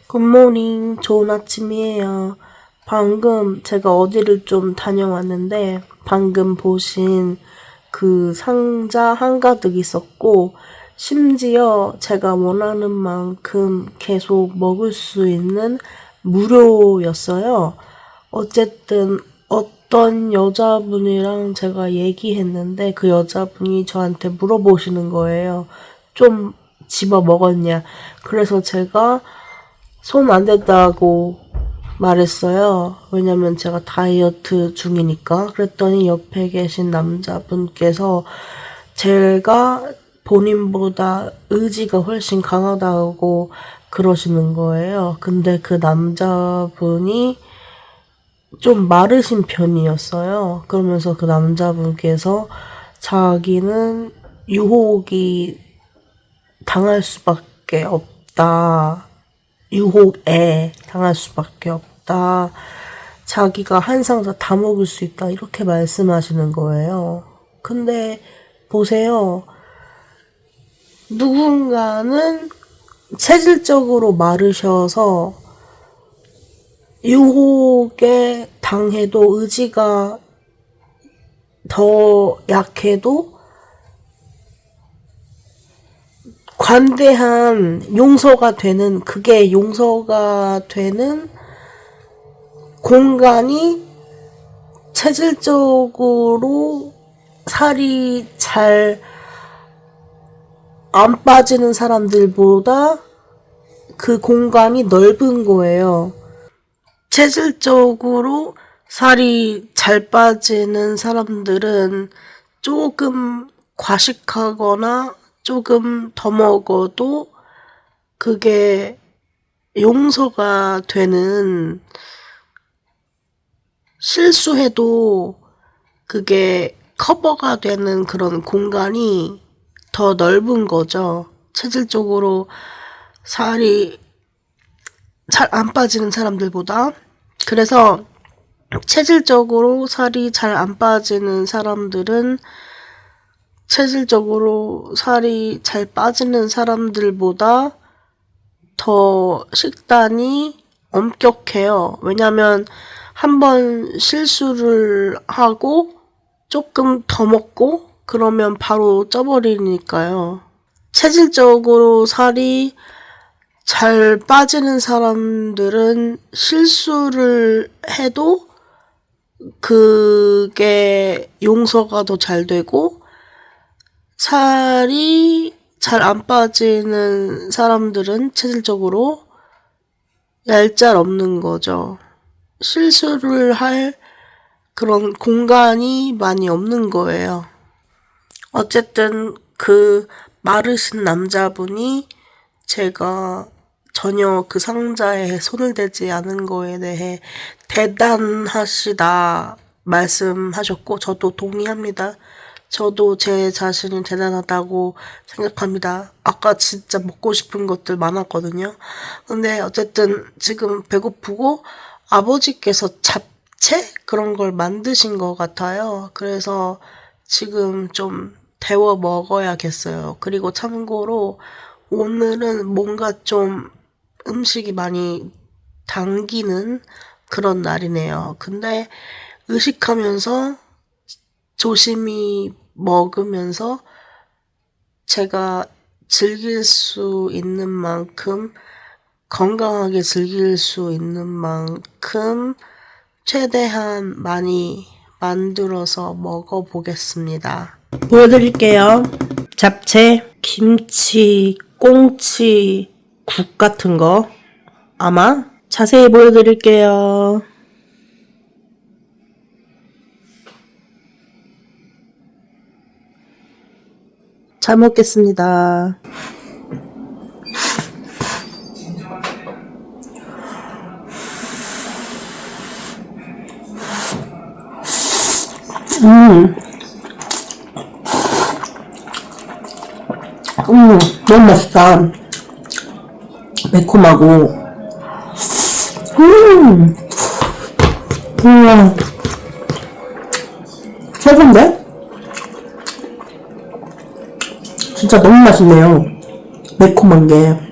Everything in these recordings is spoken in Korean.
굿모닝, 좋은 아침이에요. 방금 제가 어디를 좀 다녀왔는데, 방금 보신 그 상자 한가득 있었고, 심지어 제가 원하는 만큼 계속 먹을 수 있는 무료였어요. 어쨌든 어떤 여자분이랑 제가 얘기했는데, 그 여자분이 저한테 물어보시는 거예요. 좀 집어 먹었냐. 그래서 제가 손 안 댔다고 말했어요. 왜냐면 제가 다이어트 중이니까. 그랬더니 옆에 계신 남자분께서 제가 본인보다 의지가 훨씬 강하다고 그러시는 거예요. 근데 그 남자분이 좀 마르신 편이었어요. 그러면서 그 남자분께서 자기는 유혹이 당할 수밖에 없다. 유혹에 당할 수밖에 없다. 자기가 한 상자 다 먹을 수 있다. 이렇게 말씀하시는 거예요. 근데 보세요. 누군가는 체질적으로 마르셔서 유혹에 당해도 의지가 더 약해도 관대한 그게 용서가 되는 공간이 체질적으로 살이 잘 안 빠지는 사람들보다 그 공간이 넓은 거예요. 체질적으로 살이 잘 빠지는 사람들은 조금 과식하거나 조금 더 먹어도 그게 용서가 되는, 실수해도 그게 커버가 되는 그런 공간이 더 넓은 거죠. 체질적으로 살이 잘 안 빠지는 사람들보다. 그래서 체질적으로 살이 잘 안 빠지는 사람들은 체질적으로 살이 잘 빠지는 사람들보다 더 식단이 엄격해요. 왜냐면 한번 실수를 하고 조금 더 먹고 그러면 바로 쪄버리니까요. 체질적으로 살이 잘 빠지는 사람들은 실수를 해도 그게 용서가 더 잘 되고, 살이 잘 안 빠지는 사람들은 체질적으로 얄짤 없는 거죠. 실수를 할 그런 공간이 많이 없는 거예요. 어쨌든 그 마르신 남자분이 제가 전혀 그 상자에 손을 대지 않은 거에 대해 대단하시다 말씀하셨고, 저도 동의합니다. 저도 제 자신이 대단하다고 생각합니다. 아까 진짜 먹고 싶은 것들 많았거든요. 근데 어쨌든 지금 배고프고 아버지께서 잡채? 그런 걸 만드신 것 같아요. 그래서 지금 좀 데워 먹어야겠어요. 그리고 참고로 오늘은 뭔가 좀 음식이 많이 당기는 그런 날이네요. 근데 의식하면서 조심히 먹으면서 제가 즐길 수 있는 만큼, 건강하게 즐길 수 있는 만큼 최대한 많이 만들어서 먹어보겠습니다. 보여드릴게요. 잡채, 김치, 꽁치, 국 같은 거 아마 자세히 보여드릴게요. 잘 먹겠습니다. 너무 맛있다. 매콤하고. 최고인데? 진짜 너무 맛있네요. 매콤한 게.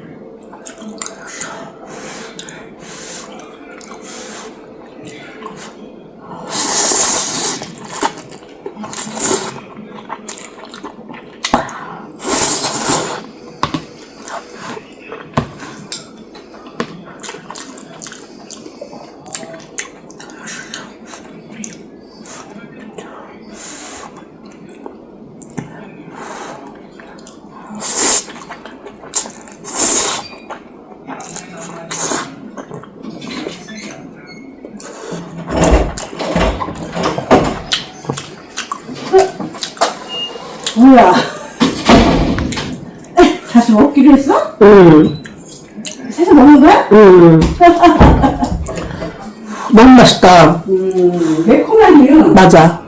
뭐야? 다시 먹기로 했어? 응. 새서 먹는 거야? 응. 너무 맛있다. 매콤하니요. 맞아.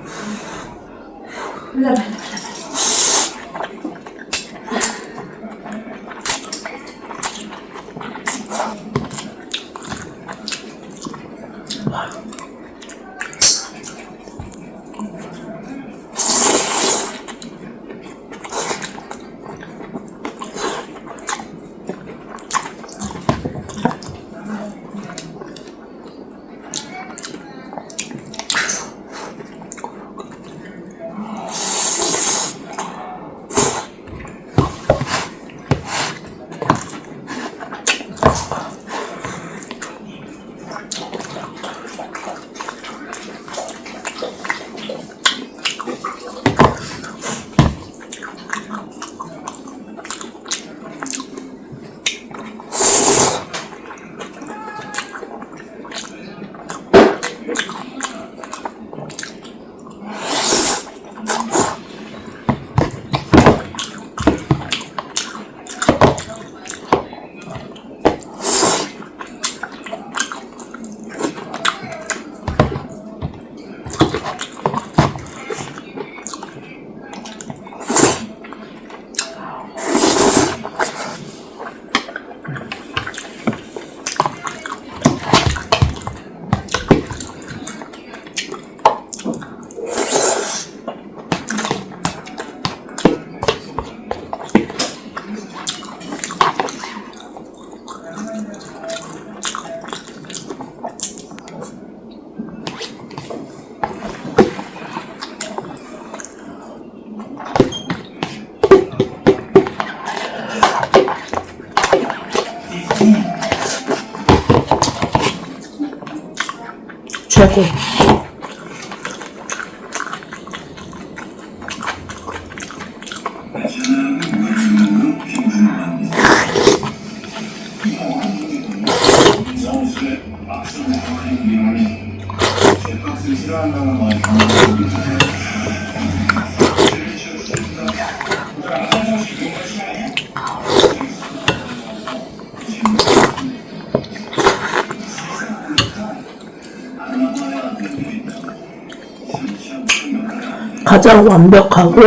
최고. 가장 완벽하고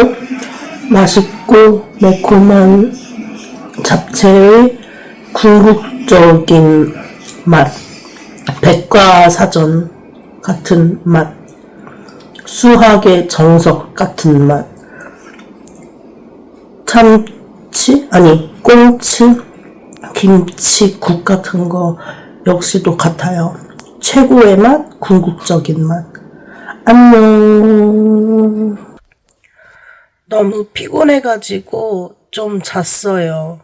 맛있고 매콤한 잡채의 궁극적인 맛, 백과사전 같은 맛, 수학의 정석 같은 맛, 참치? 아니, 꽁치? 김치국 같은 거 역시도 같아요. 최고의 맛, 궁극적인 맛. 안녕. 너무 피곤해가지고 좀 잤어요.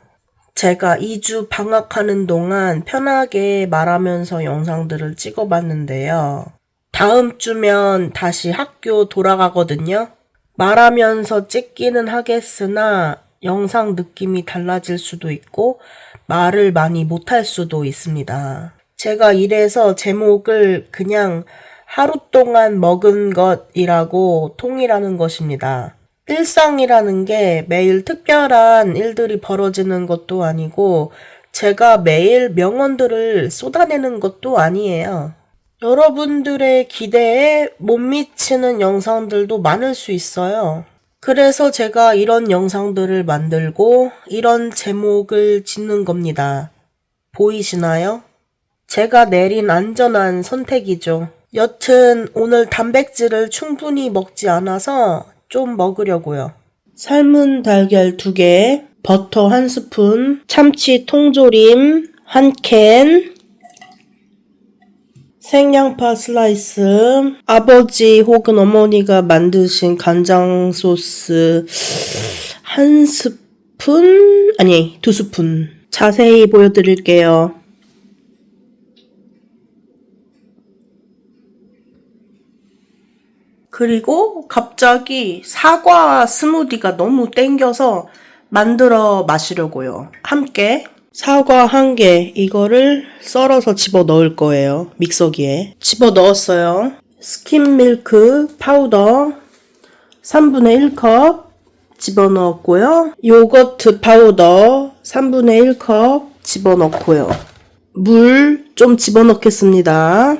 제가 2주 방학하는 동안 편하게 말하면서 영상들을 찍어봤는데요. 다음 주면 다시 학교 돌아가거든요. 말하면서 찍기는 하겠으나 영상 느낌이 달라질 수도 있고 말을 많이 못할 수도 있습니다. 제가 이래서 제목을 그냥 하루 동안 먹은 것이라고 통일하는 것입니다. 일상이라는 게 매일 특별한 일들이 벌어지는 것도 아니고 제가 매일 명언들을 쏟아내는 것도 아니에요. 여러분들의 기대에 못 미치는 영상들도 많을 수 있어요. 그래서 제가 이런 영상들을 만들고 이런 제목을 짓는 겁니다. 보이시나요? 제가 내린 안전한 선택이죠. 여튼 오늘 단백질을 충분히 먹지 않아서 좀 먹으려고요. 삶은 달걀 2개, 버터 1스푼, 참치 통조림 1캔, 생양파 슬라이스, 아버지 혹은 어머니가 만드신 간장 소스 1스푼, 아니 2스푼. 자세히 보여드릴게요. 그리고 갑자기 사과 스무디가 너무 땡겨서 만들어 마시려고요. 함께 사과 1개 이거를 썰어서 집어 넣을 거예요. 믹서기에. 집어 넣었어요. 스킨 밀크 파우더 3분의 1컵, 집어넣었고요. 요거트 파우더 3분의 1컵 집어넣고요. 물 좀 집어넣겠습니다.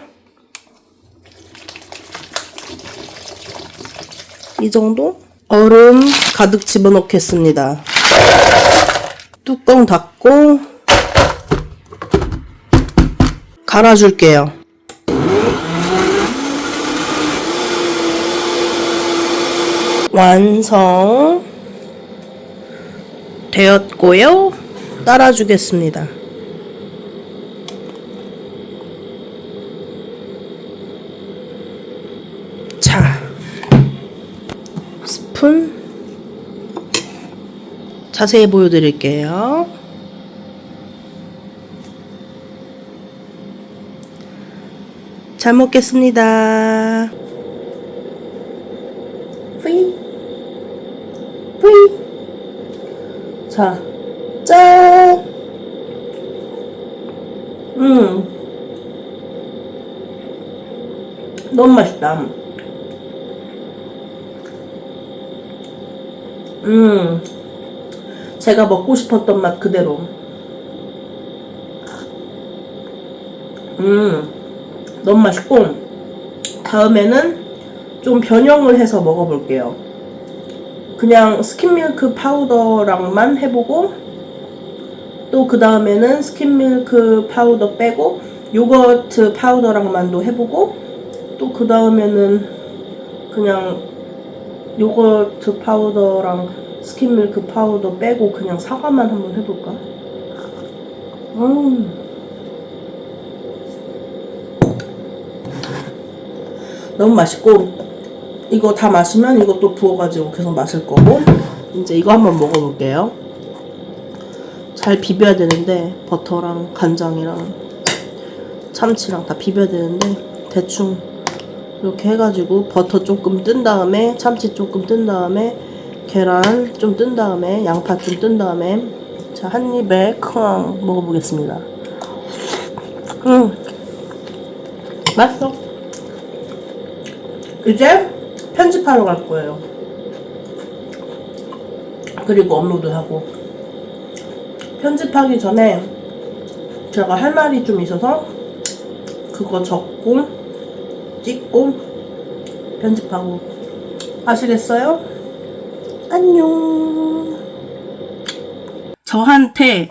이 정도? 얼음 가득 집어넣겠습니다. 뚜껑 닫고 갈아줄게요. 완성 되었고요. 따라주겠습니다. 자, 스푼 자세히 보여드릴게요. 잘 먹겠습니다. 뿌이 뿌이. 자, 짠. 너무 맛있다. 제가 먹고 싶었던 맛 그대로. 너무 맛있고, 다음에는 좀 변형을 해서 먹어볼게요. 그냥 스킨밀크 파우더랑만 해보고, 또 그 다음에는 스킨밀크 파우더 빼고 요거트 파우더랑만도 해보고, 또 그 다음에는 그냥 요거트 파우더랑 스킨밀크 파우더 빼고 그냥 사과만 한번 해볼까? 너무 맛있고, 이거 다 마시면 이것도 부어가지고 계속 마실 거고. 이제 이거 한번 먹어볼게요. 잘 비벼야 되는데, 버터랑 간장이랑 참치랑 다 비벼야 되는데, 대충 이렇게 해가지고 버터 조금 뜬 다음에, 참치 조금 뜬 다음에, 계란 좀 뜬 다음에, 양파 좀 뜬 다음에, 자, 한 입에 쾅 먹어보겠습니다. 맛있어. 이제 편집하러 갈 거예요. 그리고 업로드하고. 편집하기 전에 제가 할 말이 좀 있어서 그거 적고 찍고 편집하고. 아시겠어요? 안녕. 저한테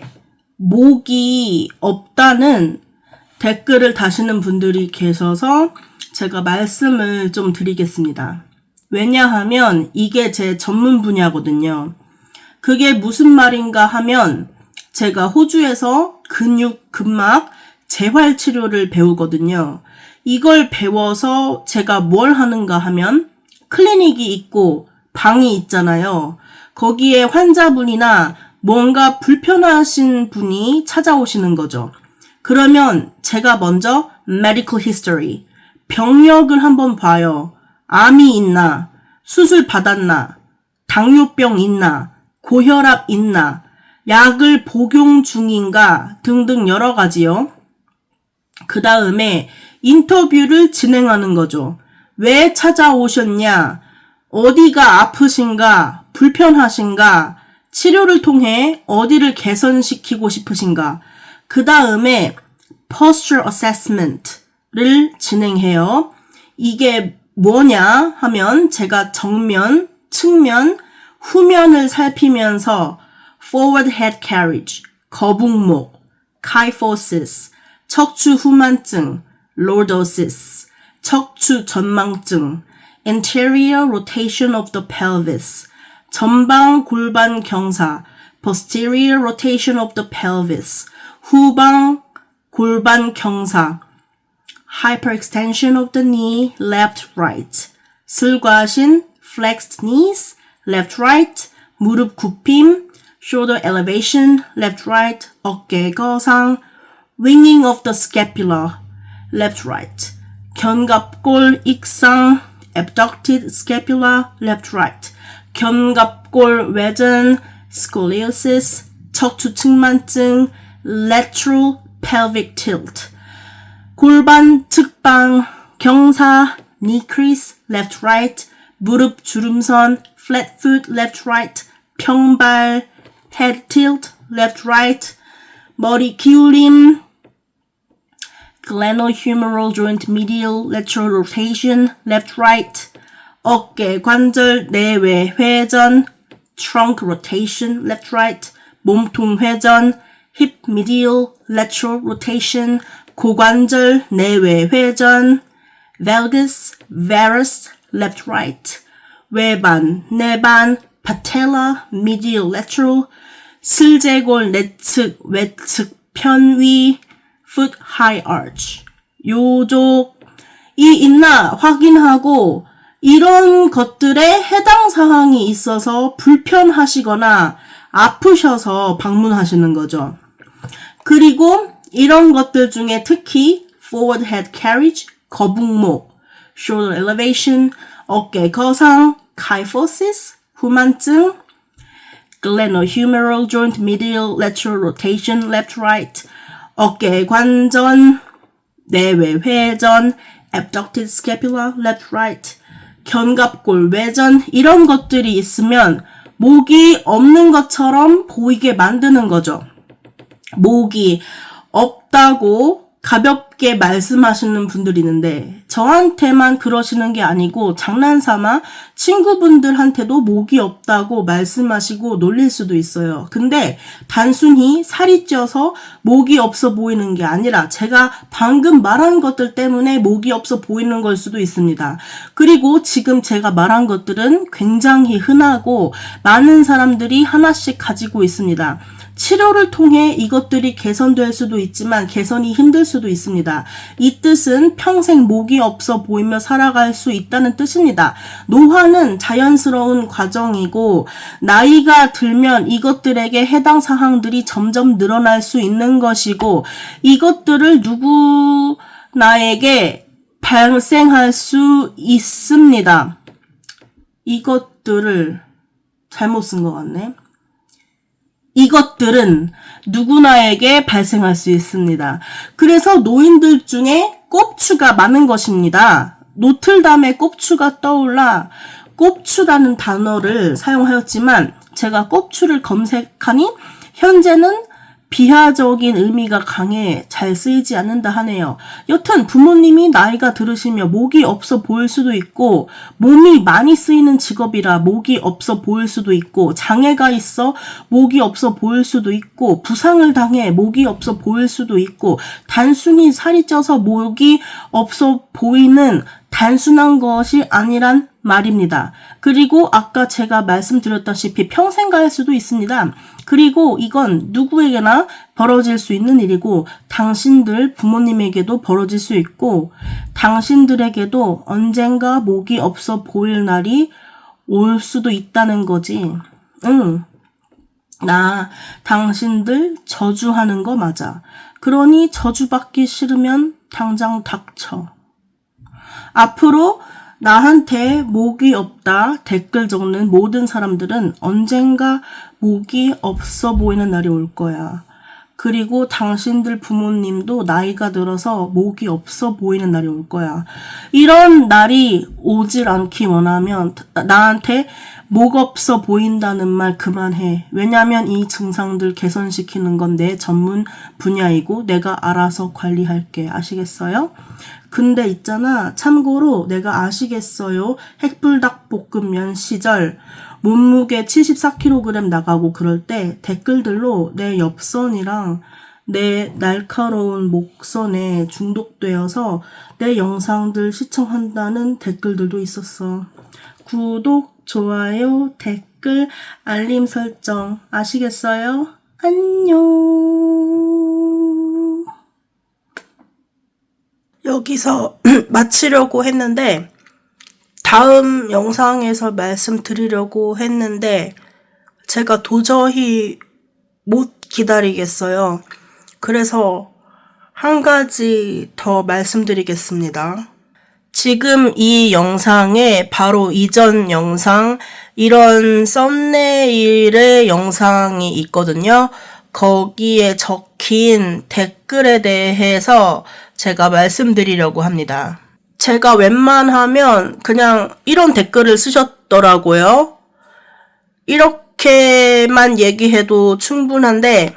목이 없다는 댓글을 다시는 분들이 계셔서 제가 말씀을 좀 드리겠습니다. 왜냐하면 이게 제 전문 분야거든요. 그게 무슨 말인가 하면 제가 호주에서 근육, 근막, 재활 치료를 배우거든요. 이걸 배워서 제가 뭘 하는가 하면 클리닉이 있고 방이 있잖아요. 거기에 환자분이나 뭔가 불편하신 분이 찾아오시는 거죠. 그러면 제가 먼저 medical history, 병력을 한번 봐요. 암이 있나, 수술 받았나, 당뇨병 있나, 고혈압 있나, 약을 복용 중인가 등등 여러 가지요. 그 다음에 인터뷰를 진행하는 거죠. 왜 찾아오셨냐, 어디가 아프신가, 불편하신가, 치료를 통해 어디를 개선시키고 싶으신가. 그 다음에 posture assessment를 진행해요. 이게 뭐냐 하면 제가 정면, 측면, 후면을 살피면서 forward head carriage, 거북목, kyphosis, 척추 후만증, lordosis, 척추 전망증, anterior rotation of the pelvis, 전방 골반 경사, posterior rotation of the pelvis, 후방 골반 경사, hyperextension of the knee, left, right, 슬과신, flexed knees, left, right, 무릎 굽힘, shoulder elevation, left, right, 어깨 거상, winging of the scapula, left, right, 견갑골 익상, abducted scapula, left, right, 견갑골 외전, scoliosis, 척추 측만증, lateral pelvic tilt, 골반 측방 경사, knee crease, left, right, 무릎 주름선, flat foot, left, right, 평발, head tilt, left, right, 머리 기울임, glenohumeral joint medial lateral rotation, left, right, 어깨 관절 내외 회전, trunk rotation, left, right, 몸통 회전, hip medial lateral rotation, 고관절 내외 회전, valgus, varus, left, right, 외반, 내반, patella, medial lateral, 슬제골 내측, 외측, 편위, foot high arch. 요족이 있나 확인하고 이런 것들에 해당 사항이 있어서 불편하시거나 아프셔서 방문하시는 거죠. 그리고 이런 것들 중에 특히 forward head carriage, 거북목, shoulder elevation, 어깨 거상, kyphosis, 후만증, glenohumeral joint medial lateral rotation, left, right, 어깨 관전, 내외 회전, abducted scapula, left, right, 견갑골 외전, 이런 것들이 있으면 목이 없는 것처럼 보이게 만드는 거죠. 목이 없다고 가볍게 말씀하시는 분들이 있는데 저한테만 그러시는 게 아니고 장난삼아 친구분들한테도 목이 없다고 말씀하시고 놀릴 수도 있어요. 근데 단순히 살이 쪄서 목이 없어 보이는 게 아니라 제가 방금 말한 것들 때문에 목이 없어 보이는 걸 수도 있습니다. 그리고 지금 제가 말한 것들은 굉장히 흔하고 많은 사람들이 하나씩 가지고 있습니다. 치료를 통해 이것들이 개선될 수도 있지만 개선이 힘들 수도 있습니다. 이 뜻은 평생 목이 없어 보이며 살아갈 수 있다는 뜻입니다. 노화는 자연스러운 과정이고 나이가 들면 이것들에게 해당 사항들이 점점 늘어날 수 있는 것이고 이것들을 누구나에게 발생할 수 있습니다. 이것들을 잘못 쓴 것 같네. 이것들은 누구나에게 발생할 수 있습니다. 그래서 노인들 중에 꼽추가 많은 것입니다. 노틀담의 꼽추가 떠올라 꼽추라는 단어를 사용하였지만 제가 꼽추를 검색하니 현재는 비하적인 의미가 강해 잘 쓰이지 않는다 하네요. 여튼 부모님이 나이가 들으시며 목이 없어 보일 수도 있고 몸이 많이 쓰이는 직업이라 목이 없어 보일 수도 있고 장애가 있어 목이 없어 보일 수도 있고 부상을 당해 목이 없어 보일 수도 있고 단순히 살이 쪄서 목이 없어 보이는 단순한 것이 아니란 말입니다. 그리고 아까 제가 말씀드렸다시피 평생 갈 수도 있습니다. 그리고 이건 누구에게나 벌어질 수 있는 일이고 당신들 부모님에게도 벌어질 수 있고 당신들에게도 언젠가 목이 없어 보일 날이 올 수도 있다는 거지. 나 당신들 저주하는 거 맞아. 그러니 저주받기 싫으면 당장 닥쳐. 앞으로 나한테 목이 없다 댓글 적는 모든 사람들은 언젠가 목이 없어 보이는 날이 올 거야. 그리고 당신들 부모님도 나이가 들어서 목이 없어 보이는 날이 올 거야. 이런 날이 오질 않기 원하면 나한테 목 없어 보인다는 말 그만해. 왜냐면 이 증상들 개선시키는 건 내 전문 분야이고 내가 알아서 관리할게. 아시겠어요? 근데 있잖아. 참고로 내가 아시겠어요? 핵불닭볶음면 시절 몸무게 74kg 나가고 그럴 때 댓글들로 내 엽선이랑 내 날카로운 목선에 중독되어서 내 영상들 시청한다는 댓글들도 있었어. 구독, 좋아요, 댓글, 알림 설정 아시겠어요? 안녕. 여기서 마치려고 했는데 다음 영상에서 말씀드리려고 했는데 제가 도저히 못 기다리겠어요. 그래서 한 가지 더 말씀드리겠습니다. 지금 이 영상에 바로 이전 영상 이런 썸네일의 영상이 있거든요. 거기에 적힌 댓글에 대해서 제가 말씀드리려고 합니다. 제가 웬만하면 그냥 이런 댓글을 쓰셨더라고요. 이렇게만 얘기해도 충분한데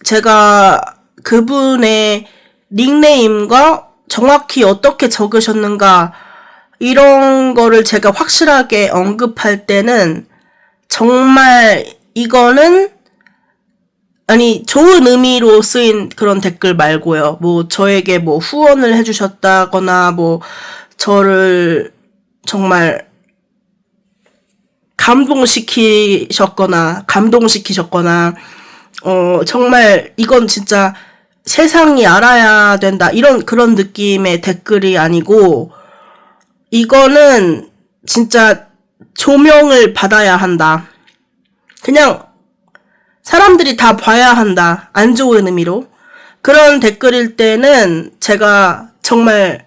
제가 그분의 닉네임과 정확히 어떻게 적으셨는가 이런 거를 제가 확실하게 언급할 때는 정말 이거는 좋은 의미로 쓰인 그런 댓글 말고요. 뭐 저에게 뭐 후원을 해주셨다거나 뭐 저를 정말 감동시키셨거나 정말 이건 진짜 세상이 알아야 된다 이런 그런 느낌의 댓글이 아니고 이거는 진짜 조명을 받아야 한다. 그냥 사람들이 다 봐야 한다. 안 좋은 의미로. 그런 댓글일 때는 제가 정말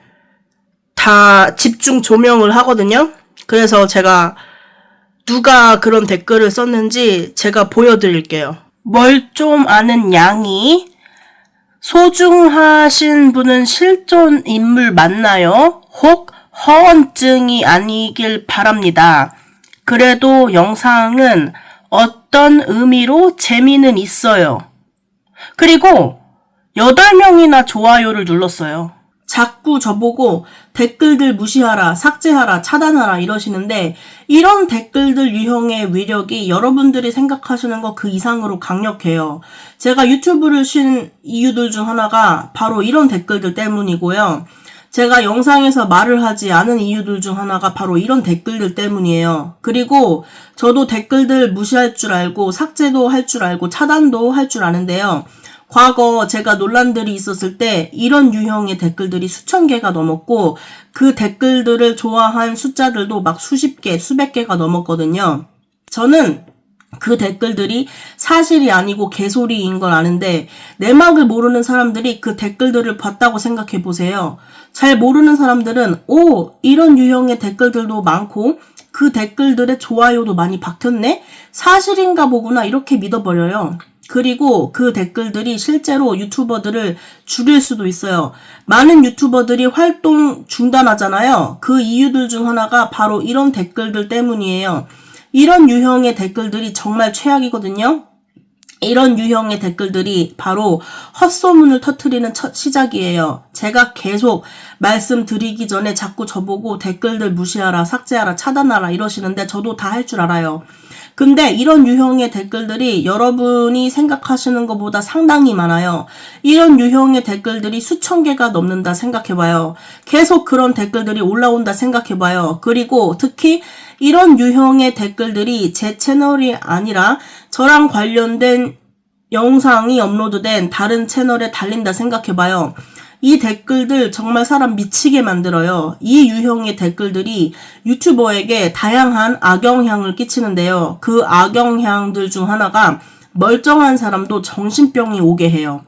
다 집중 조명을 하거든요. 그래서 제가 누가 그런 댓글을 썼는지 제가 보여드릴게요. 뭘 좀 아는 양이 소중하신 분은 실존 인물 맞나요? 혹 허언증이 아니길 바랍니다. 그래도 영상은 어떤 의미로 재미는 있어요. 그리고 8명이나 좋아요를 눌렀어요. 자꾸 저보고 댓글들 무시하라, 삭제하라, 차단하라 이러시는데 이런 댓글들 유형의 위력이 여러분들이 생각하시는 것 그 이상으로 강력해요. 제가 유튜브를 쉰 이유들 중 하나가 바로 이런 댓글들 때문이고요. 제가 영상에서 말을 하지 않은 이유들 중 하나가 바로 이런 댓글들 때문이에요. 그리고 저도 댓글들 무시할 줄 알고 삭제도 할 줄 알고 차단도 할 줄 아는데요. 과거 제가 논란들이 있었을 때 이런 유형의 댓글들이 수천 개가 넘었고 그 댓글들을 좋아한 숫자들도 막 수십 개, 수백 개가 넘었거든요. 저는 그 댓글들이 사실이 아니고 개소리인 걸 아는데 내막을 모르는 사람들이 그 댓글들을 봤다고 생각해 보세요. 잘 모르는 사람들은 이런 유형의 댓글들도 많고 그 댓글들의 좋아요도 많이 박혔네? 사실인가 보구나 이렇게 믿어버려요. 그리고 그 댓글들이 실제로 유튜버들을 죽일 수도 있어요. 많은 유튜버들이 활동 중단하잖아요. 그 이유들 중 하나가 바로 이런 댓글들 때문이에요. 이런 유형의 댓글들이 정말 최악이거든요. 이런 유형의 댓글들이 바로 헛소문을 터뜨리는 첫 시작이에요. 제가 계속 말씀드리기 전에 자꾸 저보고 댓글들 무시하라, 삭제하라, 차단하라 이러시는데 저도 다 할 줄 알아요. 근데 이런 유형의 댓글들이 여러분이 생각하시는 것보다 상당히 많아요. 이런 유형의 댓글들이 수천 개가 넘는다 생각해봐요. 계속 그런 댓글들이 올라온다 생각해봐요. 그리고 특히 이런 유형의 댓글들이 제 채널이 아니라 저랑 관련된 영상이 업로드된 다른 채널에 달린다 생각해봐요. 이 댓글들 정말 사람 미치게 만들어요. 이 유형의 댓글들이 유튜버에게 다양한 악영향을 끼치는데요. 그 악영향들 중 하나가 멀쩡한 사람도 정신병이 오게 해요.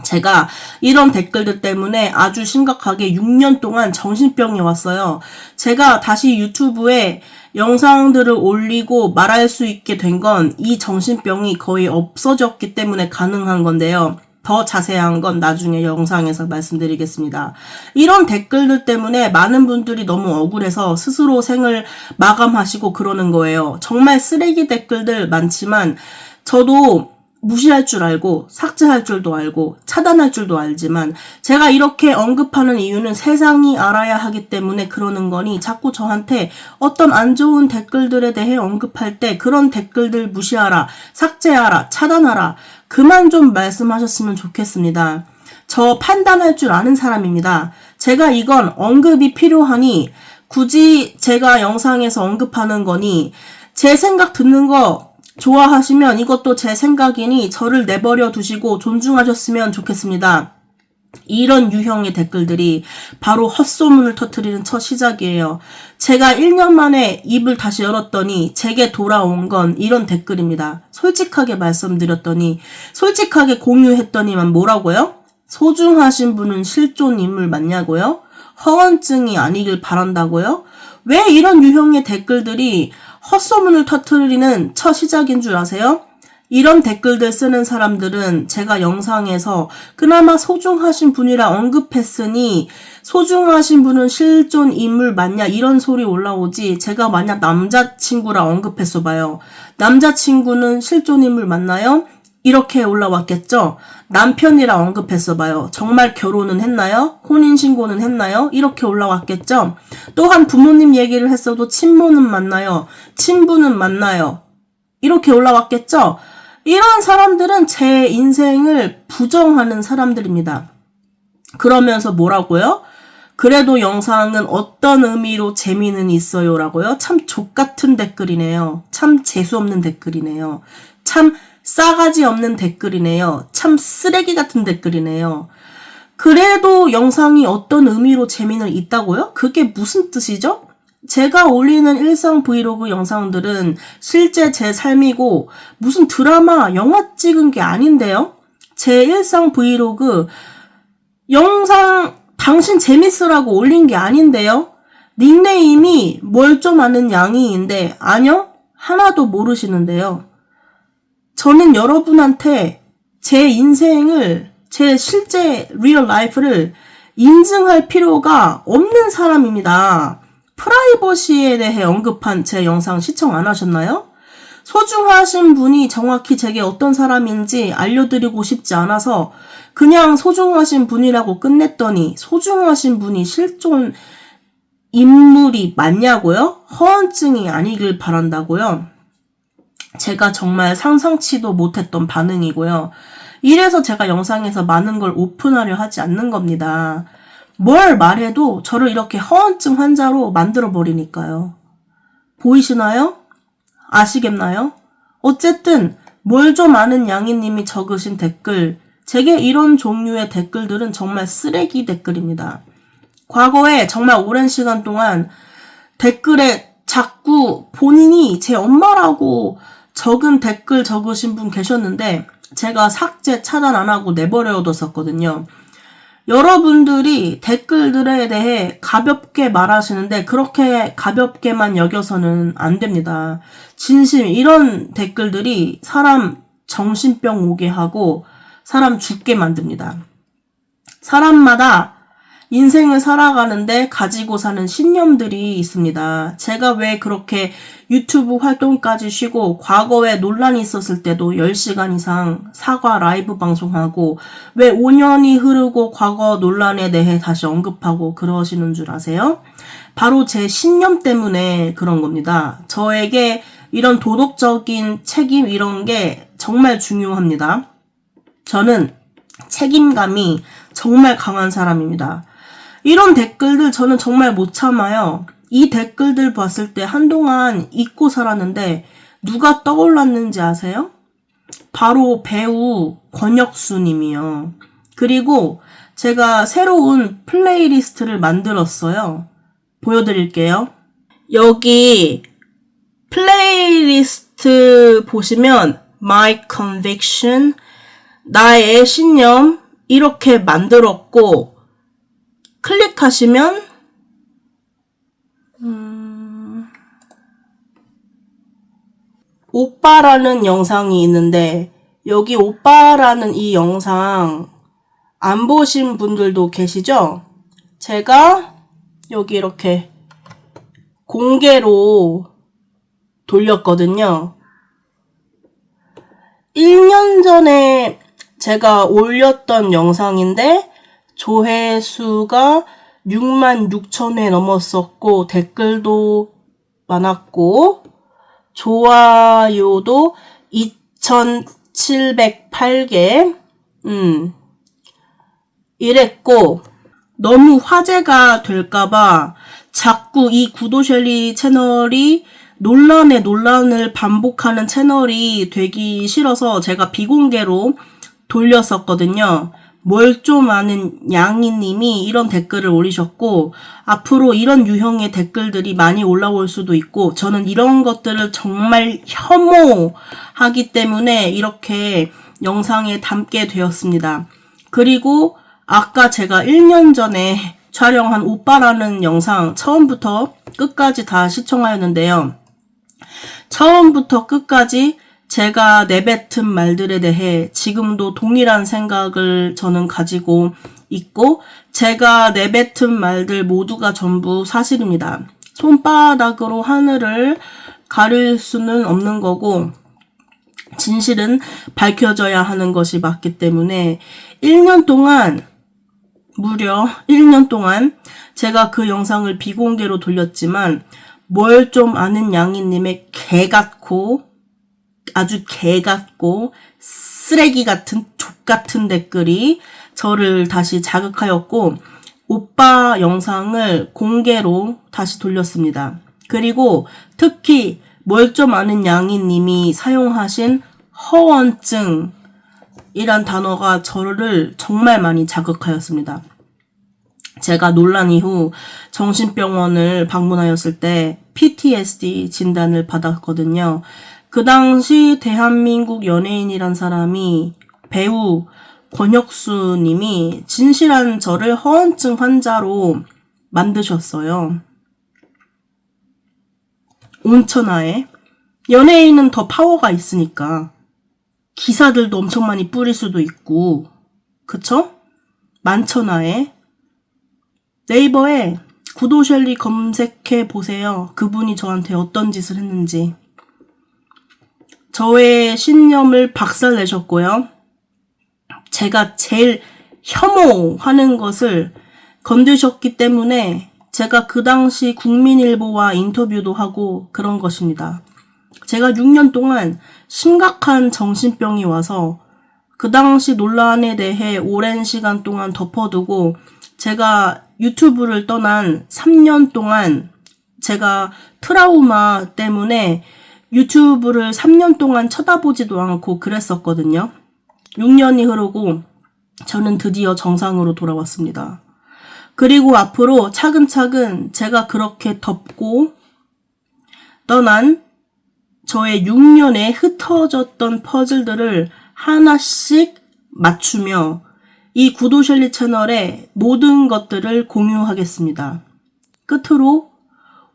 제가 이런 댓글들 때문에 아주 심각하게 6년 동안 정신병이 왔어요. 제가 다시 유튜브에 영상들을 올리고 말할 수 있게 된 건 이 정신병이 거의 없어졌기 때문에 가능한 건데요. 더 자세한 건 나중에 영상에서 말씀드리겠습니다. 이런 댓글들 때문에 많은 분들이 너무 억울해서 스스로 생을 마감하시고 그러는 거예요. 정말 쓰레기 댓글들 많지만 저도 무시할 줄 알고 삭제할 줄도 알고 차단할 줄도 알지만 제가 이렇게 언급하는 이유는 세상이 알아야 하기 때문에 그러는 거니 자꾸 저한테 어떤 안 좋은 댓글들에 대해 언급할 때 그런 댓글들 무시하라, 삭제하라, 차단하라 그만 좀 말씀하셨으면 좋겠습니다. 저 판단할 줄 아는 사람입니다. 제가 이건 언급이 필요하니 굳이 제가 영상에서 언급하는 거니 제 생각 듣는 거 좋아하시면 이것도 제 생각이니 저를 내버려 두시고 존중하셨으면 좋겠습니다. 이런 유형의 댓글들이 바로 헛소문을 터뜨리는 첫 시작이에요. 제가 1년 만에 입을 다시 열었더니 제게 돌아온 건 이런 댓글입니다. 솔직하게 말씀드렸더니 솔직하게 공유했더니만 뭐라고요? 소중하신 분은 실존 인물 맞냐고요? 허언증이 아니길 바란다고요? 왜 이런 유형의 댓글들이 헛소문을 터뜨리는 첫 시작인 줄 아세요? 이런 댓글들 쓰는 사람들은 제가 영상에서 그나마 소중하신 분이라 언급했으니 소중하신 분은 실존 인물 맞냐 이런 소리 올라오지 제가 만약 남자친구라 언급했어 봐요. 남자친구는 실존 인물 맞나요? 이렇게 올라왔겠죠? 남편이라 언급했어 봐요. 정말 결혼은 했나요? 혼인신고는 했나요? 이렇게 올라왔겠죠? 또한 부모님 얘기를 했어도 친모는 맞나요? 친부는 맞나요? 이렇게 올라왔겠죠? 이런 사람들은 제 인생을 부정하는 사람들입니다. 그러면서 뭐라고요? 그래도 영상은 어떤 의미로 재미는 있어요 라고요? 참 족같은 댓글이네요. 참 재수없는 댓글이네요. 참 싸가지 없는 댓글이네요. 참 쓰레기 같은 댓글이네요. 그래도 영상이 어떤 의미로 재미는 있다고요? 그게 무슨 뜻이죠? 제가 올리는 일상 브이로그 영상들은 실제 제 삶이고 무슨 드라마, 영화 찍은 게 아닌데요? 제 일상 브이로그 영상 당신 재밌으라고 올린 게 아닌데요? 닉네임이 뭘 좀 아는 양이인데 아니요? 하나도 모르시는데요. 저는 여러분한테 제 인생을, 제 실제 리얼 라이프를 인증할 필요가 없는 사람입니다. 프라이버시에 대해 언급한 제 영상 시청 안 하셨나요? 소중하신 분이 정확히 제게 어떤 사람인지 알려드리고 싶지 않아서 그냥 소중하신 분이라고 끝냈더니 소중하신 분이 실존 인물이 맞냐고요? 허언증이 아니길 바란다고요? 제가 정말 상상치도 못했던 반응이고요. 이래서 제가 영상에서 많은 걸 오픈하려 하지 않는 겁니다. 뭘 말해도 저를 이렇게 허언증 환자로 만들어버리니까요. 보이시나요? 아시겠나요? 어쨌든 뭘 좀 아는 양이님이 적으신 댓글, 제게 이런 종류의 댓글들은 정말 쓰레기 댓글입니다. 과거에 정말 오랜 시간 동안 댓글에 자꾸 본인이 제 엄마라고 적은 댓글 적으신 분 계셨는데 제가 삭제 차단 안 하고 내버려뒀었거든요. 여러분들이 댓글들에 대해 가볍게 말하시는데 그렇게 가볍게만 여겨서는 안 됩니다. 진심 이런 댓글들이 사람 정신병 오게 하고 사람 죽게 만듭니다. 사람마다 인생을 살아가는데 가지고 사는 신념들이 있습니다. 제가 왜 그렇게 유튜브 활동까지 쉬고 과거에 논란이 있었을 때도 10시간 이상 사과 라이브 방송하고 왜 5년이 흐르고 과거 논란에 대해 다시 언급하고 그러시는 줄 아세요? 바로 제 신념 때문에 그런 겁니다. 저에게 이런 도덕적인 책임 이런 게 정말 중요합니다. 저는 책임감이 정말 강한 사람입니다. 이런 댓글들 저는 정말 못 참아요. 이 댓글들 봤을 때 한동안 잊고 살았는데 누가 떠올랐는지 아세요? 바로 배우 권혁수 님이요. 그리고 제가 새로운 플레이리스트를 만들었어요. 보여드릴게요. 여기 플레이리스트 보시면 My Conviction, 나의 신념 이렇게 만들었고 클릭하시면 오빠라는 영상이 있는데 여기 오빠라는 이 영상 안 보신 분들도 계시죠? 제가 여기 이렇게 공개로 돌렸거든요. 1년 전에 제가 올렸던 영상인데 조회수가 66,000회 넘었었고 댓글도 많았고 좋아요도 2,708개 이랬고 너무 화제가 될까봐 자꾸 이 구도셸리 채널이 논란을 반복하는 채널이 되기 싫어서 제가 비공개로 돌렸었거든요. 뭘 좀 아는 양이님이 이런 댓글을 올리셨고 앞으로 이런 유형의 댓글들이 많이 올라올 수도 있고 저는 이런 것들을 정말 혐오하기 때문에 이렇게 영상에 담게 되었습니다. 그리고 아까 제가 1년 전에 촬영한 오빠라는 영상 처음부터 끝까지 다 시청하였는데요. 처음부터 끝까지 제가 내뱉은 말들에 대해 지금도 동일한 생각을 저는 가지고 있고, 제가 내뱉은 말들 모두가 전부 사실입니다. 손바닥으로 하늘을 가릴 수는 없는 거고, 진실은 밝혀져야 하는 것이 맞기 때문에 1년 동안, 무려 1년 동안 제가 그 영상을 비공개로 돌렸지만 뭘 좀 아는 양이님의 개같고 아주 개같고 쓰레기 같은 족 같은 댓글이 저를 다시 자극하였고, 오빠 영상을 공개로 다시 돌렸습니다. 그리고 특히 뭘 좀 아는 양이님이 사용하신 허언증이란 단어가 저를 정말 많이 자극하였습니다. 제가 논란 이후 정신병원을 방문하였을 때 PTSD 진단을 받았거든요. 그 당시 대한민국 연예인이란 사람이 배우 권혁수 님이 진실한 저를 허언증 환자로 만드셨어요. 온천하에. 연예인은 더 파워가 있으니까 기사들도 엄청 많이 뿌릴 수도 있고, 그쵸? 만천하에. 네이버에 구도셸리 검색해 보세요. 그분이 저한테 어떤 짓을 했는지. 저의 신념을 박살내셨고요. 제가 제일 혐오하는 것을 건드셨기 때문에 제가 그 당시 국민일보와 인터뷰도 하고 그런 것입니다. 제가 6년 동안 심각한 정신병이 와서 그 당시 논란에 대해 오랜 시간 동안 덮어두고, 제가 유튜브를 떠난 3년 동안 제가 트라우마 때문에 유튜브를 3년 동안 쳐다보지도 않고 그랬었거든요. 6년이 흐르고 저는 드디어 정상으로 돌아왔습니다. 그리고 앞으로 차근차근 제가 그렇게 덮고 떠난 저의 6년에 흩어졌던 퍼즐들을 하나씩 맞추며 이 구도셸리 채널에 모든 것들을 공유하겠습니다. 끝으로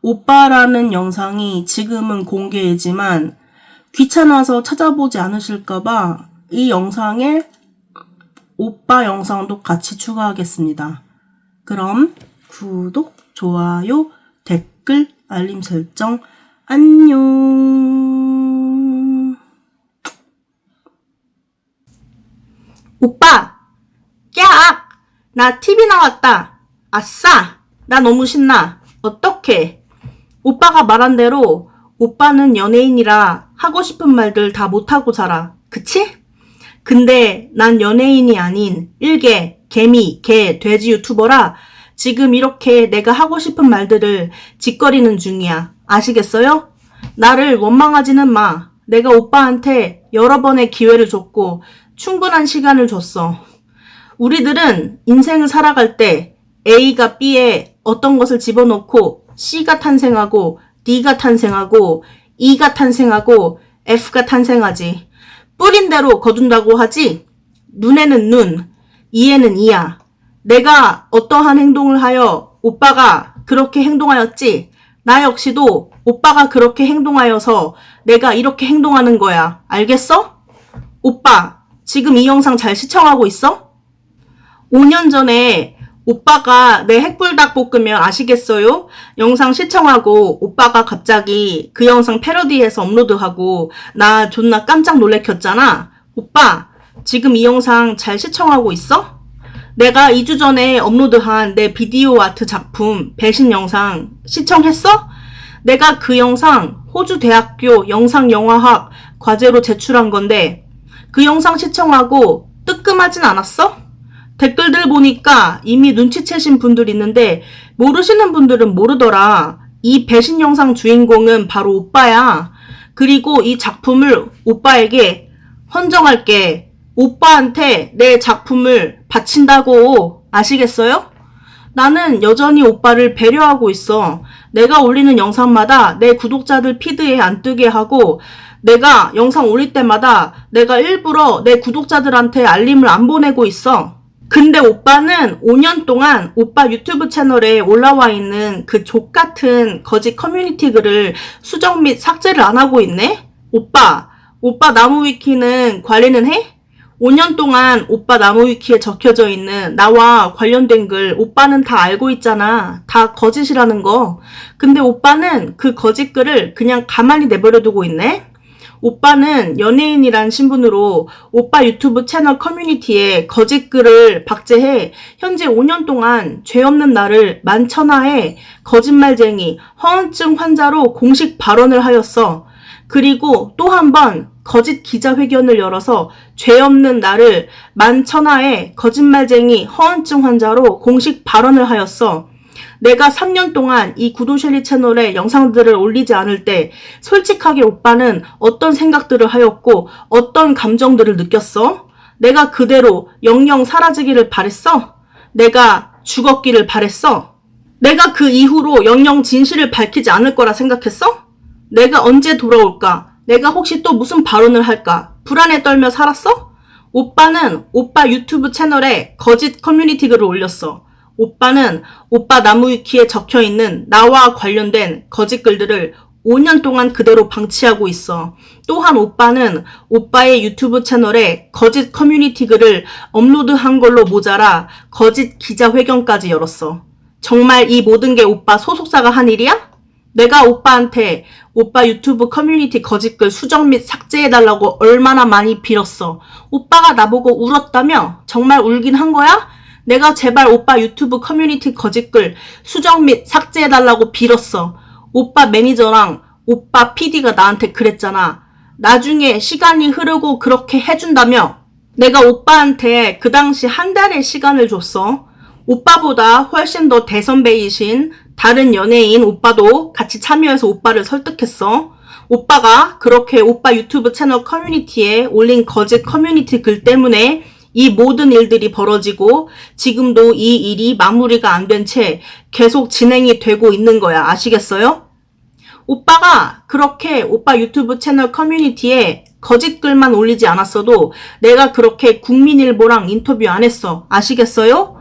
오빠라는 영상이 지금은 공개이지만 귀찮아서 찾아보지 않으실까봐 이 영상에 오빠 영상도 같이 추가하겠습니다. 그럼 구독, 좋아요, 댓글, 알림 설정, 안녕. 오빠! 야! 나 TV 나왔다. 아싸! 나 너무 신나. 어떡해? 오빠가 말한 대로 오빠는 연예인이라 하고 싶은 말들 다 못하고 살아. 그치? 근데 난 연예인이 아닌 일개, 개미, 개, 돼지 유튜버라 지금 이렇게 내가 하고 싶은 말들을 짓거리는 중이야. 아시겠어요? 나를 원망하지는 마. 내가 오빠한테 여러 번의 기회를 줬고 충분한 시간을 줬어. 우리들은 인생을 살아갈 때 A가 B에 어떤 것을 집어넣고 C가 탄생하고 D가 탄생하고 E가 탄생하고 F가 탄생하지. 뿌린 대로 거둔다고 하지. 눈에는 눈, 이에는 이야. 내가 어떠한 행동을 하여 오빠가 그렇게 행동하였지. 나 역시도 오빠가 그렇게 행동하여서 내가 이렇게 행동하는 거야. 알겠어? 오빠, 지금 이 영상 잘 시청하고 있어? 5년 전에 오빠가 내 핵불닭볶음면 아시겠어요? 영상 시청하고 오빠가 갑자기 그 영상 패러디해서 업로드하고 나 존나 깜짝 놀래켰잖아. 오빠, 지금 이 영상 잘 시청하고 있어? 내가 2주 전에 업로드한 내 비디오 아트 작품 배신 영상 시청했어? 내가 그 영상 호주 대학교 영상영화학 과제로 제출한 건데 그 영상 시청하고 뜨끔하진 않았어? 댓글들 보니까 이미 눈치채신 분들 있는데 모르시는 분들은 모르더라. 이 배신 영상 주인공은 바로 오빠야. 그리고 이 작품을 오빠에게 헌정할게. 오빠한테 내 작품을 바친다고. 아시겠어요? 나는 여전히 오빠를 배려하고 있어. 내가 올리는 영상마다 내 구독자들 피드에 안 뜨게 하고 내가 영상 올릴 때마다 내가 일부러 내 구독자들한테 알림을 안 보내고 있어. 근데 오빠는 5년 동안 오빠 유튜브 채널에 올라와 있는 그 족같은 거짓 커뮤니티 글을 수정 및 삭제를 안 하고 있네? 오빠, 오빠 나무위키는 관리는 해? 5년 동안 오빠 나무위키에 적혀져 있는 나와 관련된 글 오빠는 다 알고 있잖아. 다 거짓이라는 거. 근데 오빠는 그 거짓 글을 그냥 가만히 내버려 두고 있네? 오빠는 연예인이란 신분으로 오빠 유튜브 채널 커뮤니티에 거짓 글을 박제해 현재 5년 동안 죄 없는 나를 만천하에 거짓말쟁이, 허언증 환자로 공식 발언을 하였어. 그리고 또 한 번 거짓 기자회견을 열어서 죄 없는 나를 만천하에 거짓말쟁이, 허언증 환자로 공식 발언을 하였어. 내가 3년 동안 이 구도셸리 채널에 영상들을 올리지 않을 때 솔직하게 오빠는 어떤 생각들을 하였고 어떤 감정들을 느꼈어? 내가 그대로 영영 사라지기를 바랬어? 내가 죽었기를 바랬어? 내가 그 이후로 영영 진실을 밝히지 않을 거라 생각했어? 내가 언제 돌아올까? 내가 혹시 또 무슨 발언을 할까? 불안에 떨며 살았어? 오빠는 오빠 유튜브 채널에 거짓 커뮤니티 글을 올렸어. 오빠는 오빠 나무위키에 적혀있는 나와 관련된 거짓 글들을 5년 동안 그대로 방치하고 있어. 또한 오빠는 오빠의 유튜브 채널에 거짓 커뮤니티 글을 업로드한 걸로 모자라 거짓 기자회견까지 열었어. 정말 이 모든 게 오빠 소속사가 한 일이야? 내가 오빠한테 오빠 유튜브 커뮤니티 거짓글 수정 및 삭제해달라고 얼마나 많이 빌었어. 오빠가 나보고 울었다며? 정말 울긴 한 거야? 내가 제발 오빠 유튜브 커뮤니티 거짓글 수정 및 삭제해달라고 빌었어. 오빠 매니저랑 오빠 PD가 나한테 그랬잖아. 나중에 시간이 흐르고 그렇게 해준다며? 내가 오빠한테 그 당시 한 달의 시간을 줬어. 오빠보다 훨씬 더 대선배이신 다른 연예인 오빠도 같이 참여해서 오빠를 설득했어. 오빠가 그렇게 오빠 유튜브 채널 커뮤니티에 올린 거짓 커뮤니티 글 때문에 이 모든 일들이 벌어지고 지금도 이 일이 마무리가 안 된 채 계속 진행이 되고 있는 거야. 아시겠어요? 오빠가 그렇게 오빠 유튜브 채널 커뮤니티에 거짓 글만 올리지 않았어도 내가 그렇게 국민일보랑 인터뷰 안 했어. 아시겠어요?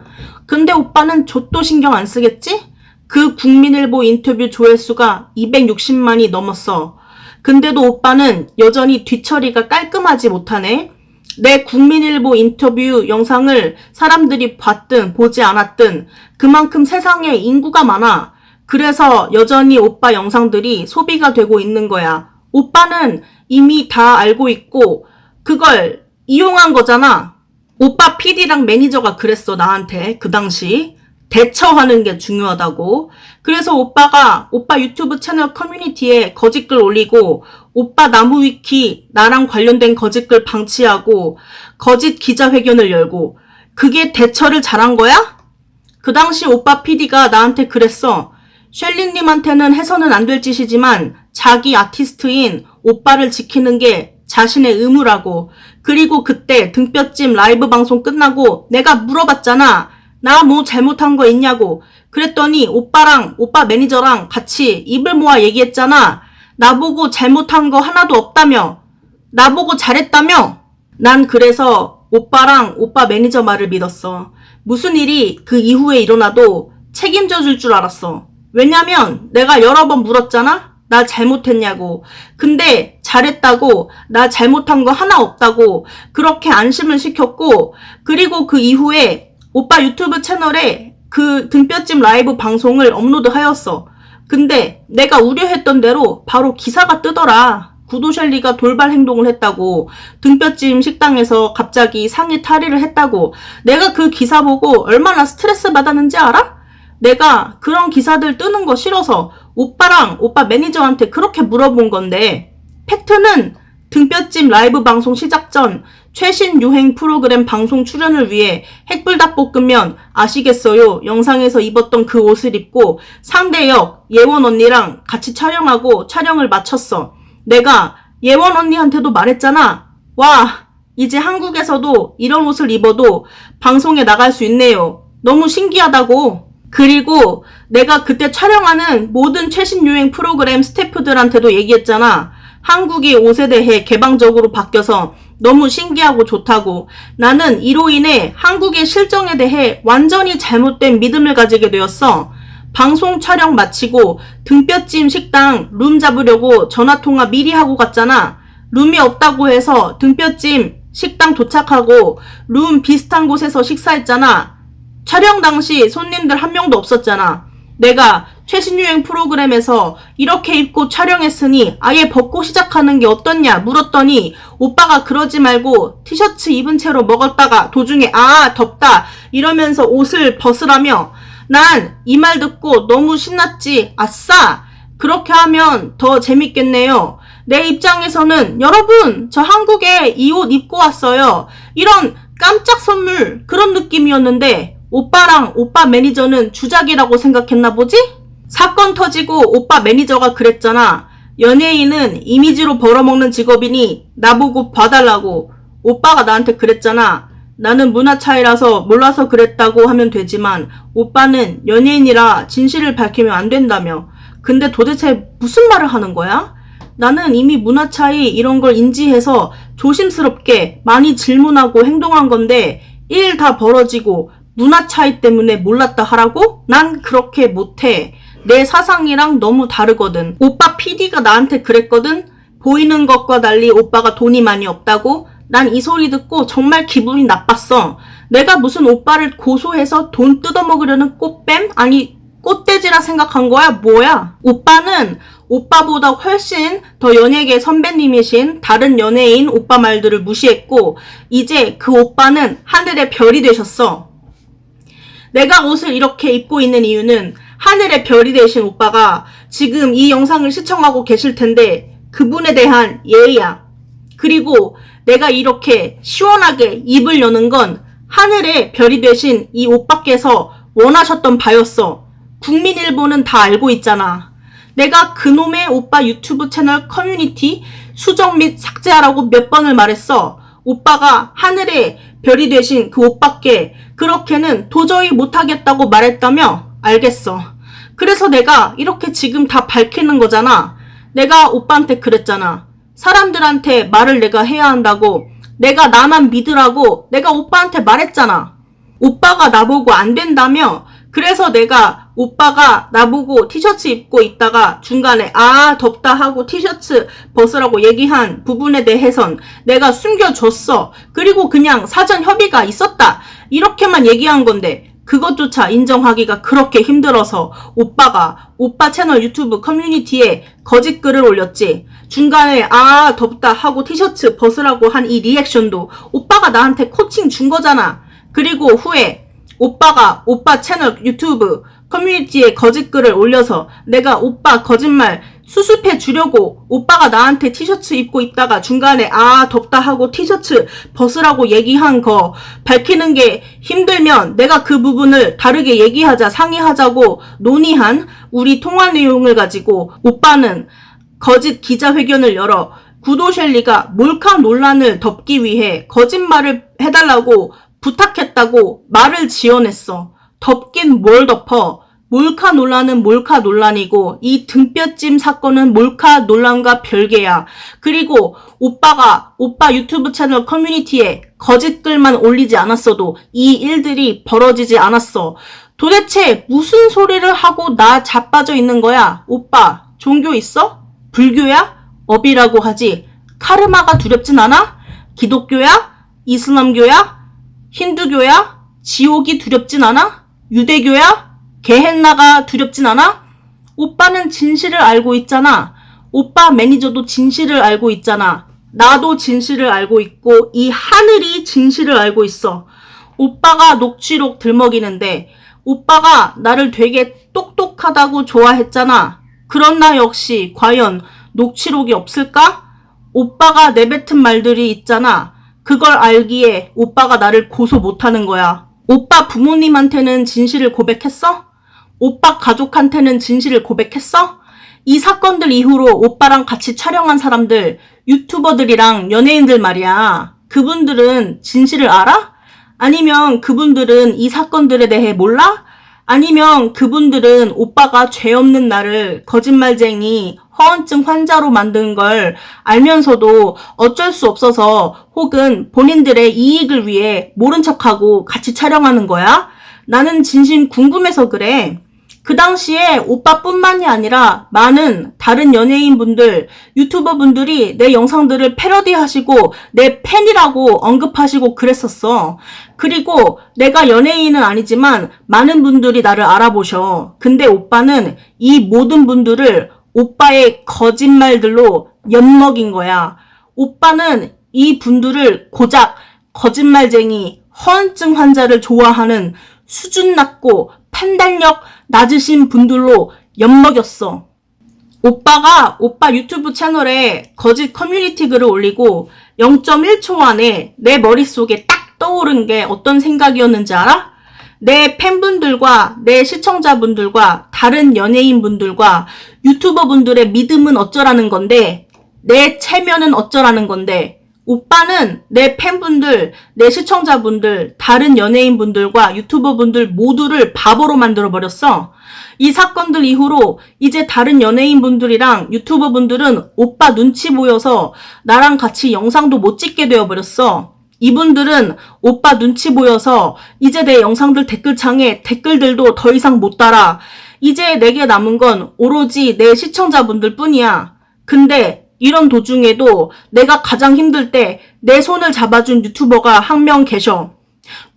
근데 오빠는 좆도 신경 안 쓰겠지? 그 국민일보 인터뷰 조회수가 260만이 넘었어. 근데도 오빠는 여전히 뒤처리가 깔끔하지 못하네. 내 국민일보 인터뷰 영상을 사람들이 봤든 보지 않았든 그만큼 세상에 인구가 많아. 그래서 여전히 오빠 영상들이 소비가 되고 있는 거야. 오빠는 이미 다 알고 있고 그걸 이용한 거잖아. 오빠 PD랑 매니저가 그랬어, 나한테. 그 당시. 대처하는 게 중요하다고. 그래서 오빠가 오빠 유튜브 채널 커뮤니티에 거짓글 올리고 오빠 나무위키 나랑 관련된 거짓글 방치하고 거짓 기자회견을 열고 그게 대처를 잘한 거야? 그 당시 오빠 PD가 나한테 그랬어. 셸리님한테는 해서는 안 될 짓이지만 자기 아티스트인 오빠를 지키는 게 자신의 의무라고. 그리고 그때 등뼈찜 라이브 방송 끝나고 내가 물어봤잖아. 나 뭐 잘못한 거 있냐고. 그랬더니 오빠랑 오빠 매니저랑 같이 입을 모아 얘기했잖아. 나보고 잘못한 거 하나도 없다며. 나보고 잘했다며. 난 그래서 오빠랑 오빠 매니저 말을 믿었어. 무슨 일이 그 이후에 일어나도 책임져 줄 줄 알았어. 왜냐면 내가 여러 번 물었잖아. 나 잘못했냐고. 근데 잘했다고, 나 잘못한 거 하나 없다고 그렇게 안심을 시켰고, 그리고 그 이후에 오빠 유튜브 채널에 그 등뼈찜 라이브 방송을 업로드하였어. 근데 내가 우려했던 대로 바로 기사가 뜨더라. 구도셸리가 돌발 행동을 했다고. 등뼈찜 식당에서 갑자기 상의 탈의를 했다고. 내가 그 기사 보고 얼마나 스트레스 받았는지 알아? 내가 그런 기사들 뜨는 거 싫어서 오빠랑 오빠 매니저한테 그렇게 물어본 건데, 팩트는 등뼈찜 라이브 방송 시작 전 최신 유행 프로그램 방송 출연을 위해 핵불닭볶음면 아시겠어요? 영상에서 입었던 그 옷을 입고 상대역 예원 언니랑 같이 촬영하고 촬영을 마쳤어. 내가 예원 언니한테도 말했잖아. 와, 이제 한국에서도 이런 옷을 입어도 방송에 나갈 수 있네요. 너무 신기하다고. 그리고 내가 그때 촬영하는 모든 최신 유행 프로그램 스태프들한테도 얘기했잖아. 한국이 옷에 대해 개방적으로 바뀌어서 너무 신기하고 좋다고. 나는 이로 인해 한국의 실정에 대해 완전히 잘못된 믿음을 가지게 되었어. 방송 촬영 마치고 등뼈찜 식당 룸 잡으려고 전화통화 미리 하고 갔잖아. 룸이 없다고 해서 등뼈찜 식당 도착하고 룸 비슷한 곳에서 식사했잖아. 촬영 당시 손님들 한 명도 없었잖아. 내가 최신 유행 프로그램에서 이렇게 입고 촬영했으니 아예 벗고 시작하는 게 어떻냐 물었더니 오빠가 그러지 말고 티셔츠 입은 채로 먹었다가 도중에 아 덥다 이러면서 옷을 벗으라며. 난 이 말 듣고 너무 신났지. 아싸! 그렇게 하면 더 재밌겠네요. 내 입장에서는 여러분 저 한국에 이 옷 입고 왔어요. 이런 깜짝 선물 그런 느낌이었는데 오빠랑 오빠 매니저는 주작이라고 생각했나 보지? 사건 터지고 오빠 매니저가 그랬잖아. 연예인은 이미지로 벌어먹는 직업이니 나보고 봐달라고. 오빠가 나한테 그랬잖아. 나는 문화 차이라서 몰라서 그랬다고 하면 되지만 오빠는 연예인이라 진실을 밝히면 안 된다며. 근데 도대체 무슨 말을 하는 거야? 나는 이미 문화 차이 이런 걸 인지해서 조심스럽게 많이 질문하고 행동한 건데 일 다 벌어지고 문화 차이 때문에 몰랐다 하라고? 난 그렇게 못해. 내 사상이랑 너무 다르거든. 오빠 PD가 나한테 그랬거든? 보이는 것과 달리 오빠가 돈이 많이 없다고? 난 이 소리 듣고 정말 기분이 나빴어. 내가 무슨 오빠를 고소해서 돈 뜯어먹으려는 꽃뱀? 아니 꽃돼지라 생각한 거야? 뭐야? 오빠는 오빠보다 훨씬 더 연예계 선배님이신 다른 연예인 오빠 말들을 무시했고 이제 그 오빠는 하늘의 별이 되셨어. 내가 옷을 이렇게 입고 있는 이유는 하늘의 별이 되신 오빠가 지금 이 영상을 시청하고 계실 텐데 그분에 대한 예의야. 그리고 내가 이렇게 시원하게 입을 여는 건 하늘의 별이 되신 이 오빠께서 원하셨던 바였어. 국민일보는 다 알고 있잖아. 내가 그놈의 오빠 유튜브 채널 커뮤니티 수정 및 삭제하라고 몇 번을 말했어. 오빠가 하늘의 별이 되신 그 오빠께 그렇게는 도저히 못하겠다고 말했다며? 알겠어. 그래서 내가 이렇게 지금 다 밝히는 거잖아. 내가 오빠한테 그랬잖아. 사람들한테 말을 내가 해야 한다고. 내가 나만 믿으라고 내가 오빠한테 말했잖아. 오빠가 나보고 안 된다며. 그래서 내가 오빠가 나보고 티셔츠 입고 있다가 중간에 아 덥다 하고 티셔츠 벗으라고 얘기한 부분에 대해선 내가 숨겨줬어. 그리고 그냥 사전 협의가 있었다. 이렇게만 얘기한 건데 그것조차 인정하기가 그렇게 힘들어서 오빠가 오빠 채널 유튜브 커뮤니티에 거짓 글을 올렸지. 중간에 아 덥다 하고 티셔츠 벗으라고 한 이 리액션도 오빠가 나한테 코칭 준 거잖아. 그리고 후에 오빠가 오빠 채널 유튜브 커뮤니티에 거짓글을 올려서 내가 오빠 거짓말 수습해 주려고 오빠가 나한테 티셔츠 입고 있다가 중간에 아 덥다 하고 티셔츠 벗으라고 얘기한 거 밝히는 게 힘들면 내가 그 부분을 다르게 얘기하자 상의하자고 논의한 우리 통화 내용을 가지고 오빠는 거짓 기자회견을 열어 구도셸리가 몰카 논란을 덮기 위해 거짓말을 해달라고 부탁했다고 말을 지어냈어. 덮긴 뭘 덮어. 몰카 논란은 몰카 논란이고 이 등뼈찜 사건은 몰카 논란과 별개야. 그리고 오빠가 오빠 유튜브 채널 커뮤니티에 거짓글만 올리지 않았어도 이 일들이 벌어지지 않았어. 도대체 무슨 소리를 하고 나 자빠져 있는 거야? 오빠 종교 있어? 불교야? 업이라고 하지. 카르마가 두렵진 않아? 기독교야? 이슬람교야? 힌두교야? 지옥이 두렵진 않아? 유대교야? 게헨나가 두렵진 않아? 오빠는 진실을 알고 있잖아. 오빠 매니저도 진실을 알고 있잖아. 나도 진실을 알고 있고 이 하늘이 진실을 알고 있어. 오빠가 녹취록 들먹이는데 오빠가 나를 되게 똑똑하다고 좋아했잖아. 그런 나 역시 과연 녹취록이 없을까? 오빠가 내뱉은 말들이 있잖아. 그걸 알기에 오빠가 나를 고소 못하는 거야. 오빠 부모님한테는 진실을 고백했어? 오빠 가족한테는 진실을 고백했어? 이 사건들 이후로 오빠랑 같이 촬영한 사람들, 유튜버들이랑 연예인들 말이야. 그분들은 진실을 알아? 아니면 그분들은 이 사건들에 대해 몰라? 아니면 그분들은 오빠가 죄 없는 나를 거짓말쟁이, 허언증 환자로 만든 걸 알면서도 어쩔 수 없어서 혹은 본인들의 이익을 위해 모른 척하고 같이 촬영하는 거야? 나는 진심 궁금해서 그래. 그 당시에 오빠뿐만이 아니라 많은 다른 연예인분들, 유튜버분들이 내 영상들을 패러디하시고 내 팬이라고 언급하시고 그랬었어. 그리고 내가 연예인은 아니지만 많은 분들이 나를 알아보셔. 근데 오빠는 이 모든 분들을 오빠의 거짓말들로 엿먹인 거야. 오빠는 이 분들을 고작 거짓말쟁이, 허언증 환자를 좋아하는 수준 낮고 판단력 낮으신 분들로 엿먹였어. 오빠가 오빠 유튜브 채널에 거짓 커뮤니티 글을 올리고 0.1초 안에 내 머릿속에 딱 떠오른 게 어떤 생각이었는지 알아? 내 팬분들과 내 시청자분들과 다른 연예인분들과 유튜버분들의 믿음은 어쩌라는 건데, 내 체면은 어쩌라는 건데, 오빠는 내 팬분들, 내 시청자분들, 다른 연예인분들과 유튜버분들 모두를 바보로 만들어버렸어. 이 사건들 이후로 이제 다른 연예인분들이랑 유튜버분들은 오빠 눈치 보여서 나랑 같이 영상도 못 찍게 되어버렸어. 이분들은 오빠 눈치 보여서 이제 내 영상들 댓글창에 댓글들도 더 이상 못 달아. 이제 내게 남은 건 오로지 내 시청자분들 뿐이야. 근데 이런 도중에도 내가 가장 힘들 때 내 손을 잡아준 유튜버가 한 명 계셔.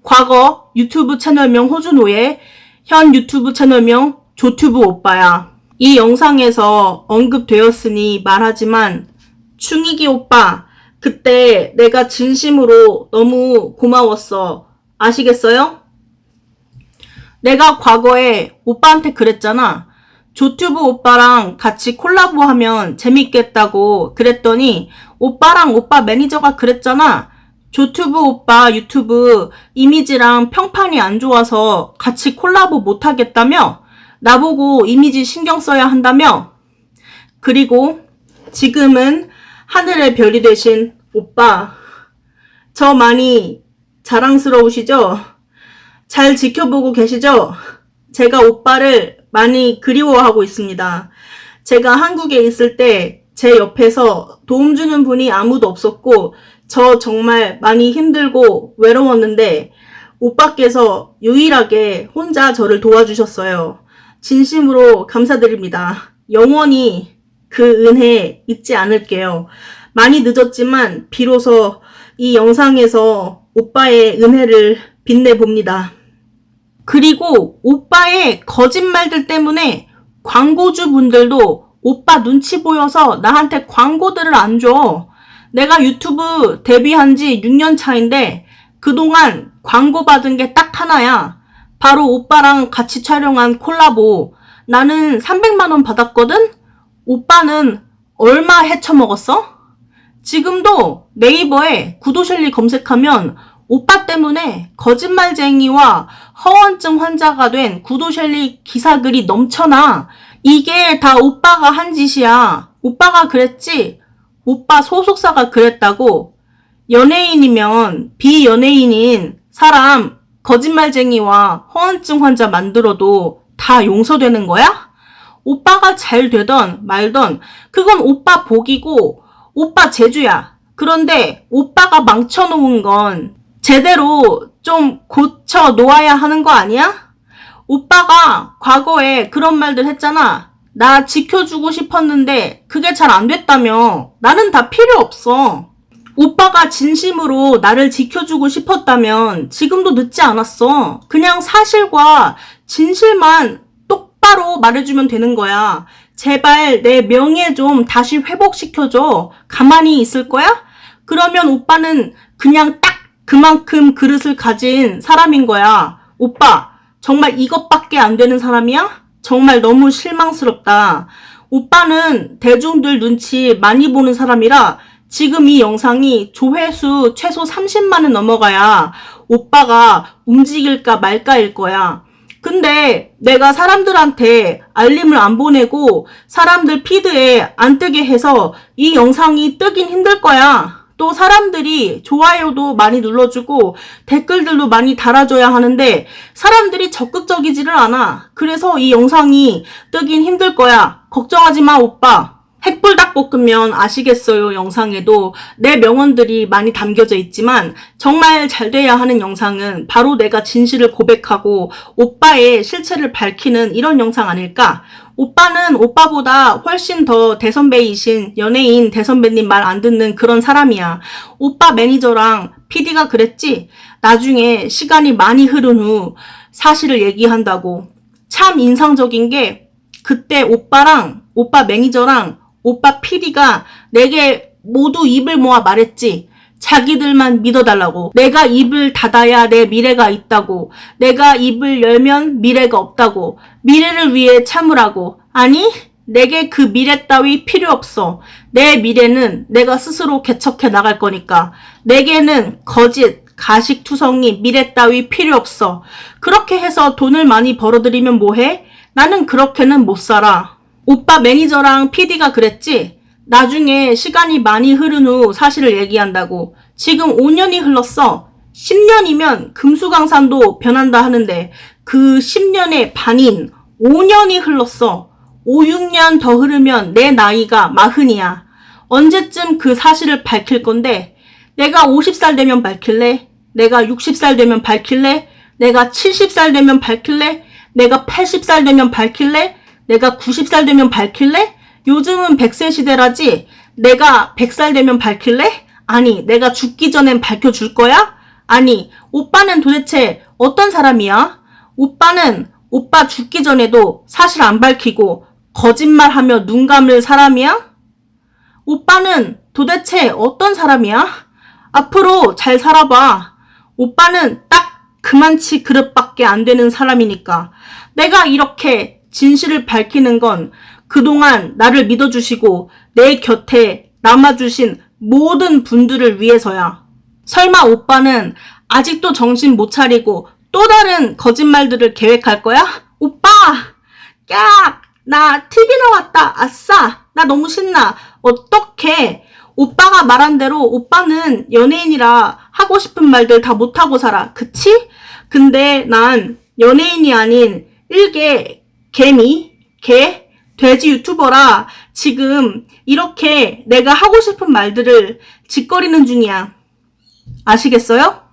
과거 유튜브 채널명 호준호의, 현 유튜브 채널명 조튜브 오빠야. 이 영상에서 언급되었으니 말하지만 충익이 오빠, 그때 내가 진심으로 너무 고마웠어. 아시겠어요? 내가 과거에 오빠한테 그랬잖아. 조튜브 오빠랑 같이 콜라보하면 재밌겠다고 그랬더니 오빠랑 오빠 매니저가 그랬잖아. 조튜브 오빠 유튜브 이미지랑 평판이 안 좋아서 같이 콜라보 못하겠다며? 나보고 이미지 신경 써야 한다며? 그리고 지금은 하늘의 별이 되신 오빠, 저 많이 자랑스러우시죠? 잘 지켜보고 계시죠? 제가 오빠를 많이 그리워하고 있습니다. 제가 한국에 있을 때 제 옆에서 도움 주는 분이 아무도 없었고 저 정말 많이 힘들고 외로웠는데 오빠께서 유일하게 혼자 저를 도와주셨어요. 진심으로 감사드립니다. 영원히 그 은혜 잊지 않을게요. 많이 늦었지만 비로소 이 영상에서 오빠의 은혜를 빛내봅니다. 그리고 오빠의 거짓말들 때문에 광고주 분들도 오빠 눈치 보여서 나한테 광고들을 안 줘. 내가 유튜브 데뷔한 지 6년 차인데 그동안 광고 받은 게 딱 하나야. 바로 오빠랑 같이 촬영한 콜라보. 나는 300만 원 받았거든? 오빠는 얼마 헤쳐먹었어? 지금도 네이버에 구도셸리 검색하면 오빠 때문에 거짓말쟁이와 허언증 환자가 된 구도셸리 기사글이 넘쳐나. 이게 다 오빠가 한 짓이야. 오빠가 그랬지? 오빠 소속사가 그랬다고? 연예인이면 비연예인인 사람 거짓말쟁이와 허언증 환자 만들어도 다 용서되는 거야? 오빠가 잘 되던 말던 그건 오빠 복이고 오빠 재주야. 그런데 오빠가 망쳐놓은 건 제대로 좀 고쳐 놓아야 하는 거 아니야? 오빠가 과거에 그런 말들 했잖아. 나 지켜주고 싶었는데 그게 잘 안 됐다며. 나는 다 필요 없어. 오빠가 진심으로 나를 지켜주고 싶었다면 지금도 늦지 않았어. 그냥 사실과 진실만 똑바로 말해주면 되는 거야. 제발 내 명예 좀 다시 회복시켜줘. 가만히 있을 거야? 그러면 오빠는 그냥 딱 그만큼 그릇을 가진 사람인 거야. 오빠, 정말 이것밖에 안 되는 사람이야? 정말 너무 실망스럽다. 오빠는 대중들 눈치 많이 보는 사람이라 지금 이 영상이 조회수 최소 30만은 넘어가야 오빠가 움직일까 말까일 거야. 근데 내가 사람들한테 알림을 안 보내고 사람들 피드에 안 뜨게 해서 이 영상이 뜨긴 힘들 거야. 또 사람들이 좋아요도 많이 눌러주고 댓글들도 많이 달아줘야 하는데 사람들이 적극적이지를 않아. 그래서 이 영상이 뜨긴 힘들 거야. 걱정하지 마, 오빠. 핵불닭볶음면 아시겠어요? 영상에도 내 명언들이 많이 담겨져 있지만 정말 잘 돼야 하는 영상은 바로 내가 진실을 고백하고 오빠의 실체를 밝히는 이런 영상 아닐까? 오빠는 오빠보다 훨씬 더 대선배이신 연예인 대선배님 말 안 듣는 그런 사람이야. 오빠 매니저랑 PD가 그랬지? 나중에 시간이 많이 흐른 후 사실을 얘기한다고. 참 인상적인 게 그때 오빠랑 오빠 매니저랑 오빠 PD가 내게 모두 입을 모아 말했지. 자기들만 믿어달라고. 내가 입을 닫아야 내 미래가 있다고. 내가 입을 열면 미래가 없다고. 미래를 위해 참으라고. 아니, 내게 그 미래 따위 필요 없어. 내 미래는 내가 스스로 개척해 나갈 거니까. 내게는 거짓, 가식투성이, 미래 따위 필요 없어. 그렇게 해서 돈을 많이 벌어들이면 뭐해? 나는 그렇게는 못 살아. 오빠 매니저랑 PD가 그랬지? 나중에 시간이 많이 흐른 후 사실을 얘기한다고. 지금 5년이 흘렀어. 10년이면 금수강산도 변한다 하는데 그 10년의 반인 5년이 흘렀어. 5, 6년 더 흐르면 내 나이가 40이야. 언제쯤 그 사실을 밝힐 건데 내가 50살 되면 밝힐래? 내가 60살 되면 밝힐래? 내가 70살 되면 밝힐래? 내가 80살 되면 밝힐래? 내가 90살 되면 밝힐래? 요즘은 100세 시대라지? 내가 100살 되면 밝힐래? 아니, 내가 죽기 전엔 밝혀줄 거야? 아니, 오빠는 도대체 어떤 사람이야? 오빠는 오빠 죽기 전에도 사실 안 밝히고 거짓말하며 눈 감을 사람이야? 오빠는 도대체 어떤 사람이야? 앞으로 잘 살아봐. 오빠는 딱 그만치 그릇밖에 안 되는 사람이니까. 내가 이렇게 진실을 밝히는 건 그동안 나를 믿어주시고 내 곁에 남아주신 모든 분들을 위해서야. 설마 오빠는 아직도 정신 못 차리고 또 다른 거짓말들을 계획할 거야? 오빠! 깍! 나 TV 나왔다. 아싸! 나 너무 신나. 어떡해. 오빠가 말한 대로 오빠는 연예인이라 하고 싶은 말들 다 못하고 살아. 그치? 근데 난 연예인이 아닌 일개 개미, 개, 돼지 유튜버라 지금 이렇게 내가 하고 싶은 말들을 짓거리는 중이야. 아시겠어요?